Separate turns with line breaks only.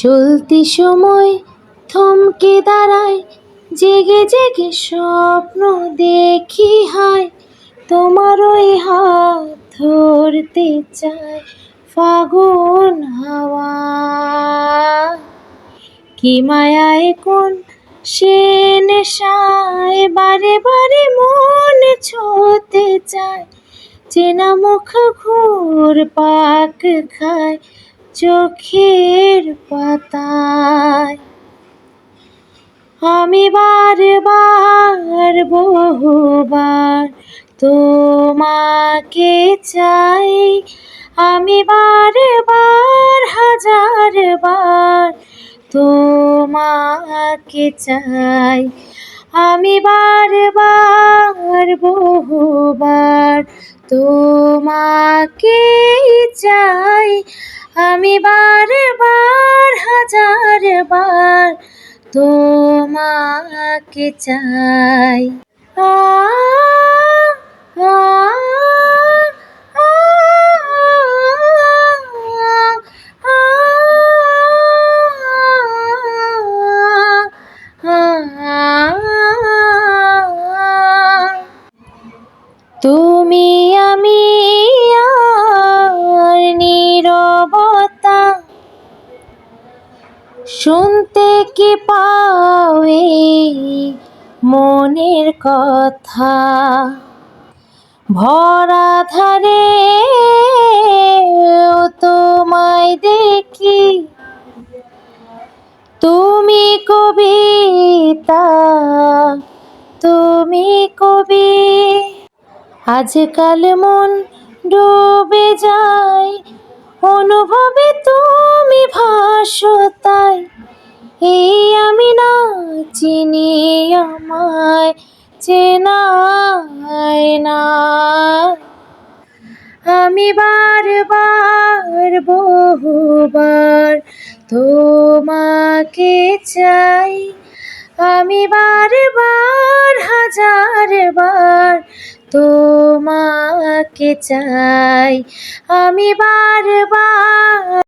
চলতি সময় থমকে দাঁড়ায়, জেগে জেগে স্বপ্ন দেখি হায়, তোমার ওই হাত ধরতে চায় ফাগুন হাওয়া। কি মায়ায় কোন সে নেশায় বারে বারে মন ছুঁতে চায়, চেনা মুখ ঘুরপাক খায় চোখের পাতায়। আমি বারবার বহুবার তোমাকে চাই, আমি বারবার হাজারবার তোমাকে চাই। আমি বারবার বহুবার তোমাকে চাই, আমি বারবার হাজারবার তোমাকে চাই। আ আ আ তুমি আমি আর নীরবতা, শুনতে কি পাও এই মনের কথা। ভরা ধারে তোমায় দেখি, তুমি কবিতা, তুমি কবি। আজকাল মন ডুবে যায় অনুভবে, তুমি ভাসো তাই। এই আমি না চিনি আমায় চেনায় না। আমি বারবার বহুবার তোমাকে চাই, আমি বারবার হাজারবার তোমাকে চাই। আমি বারবার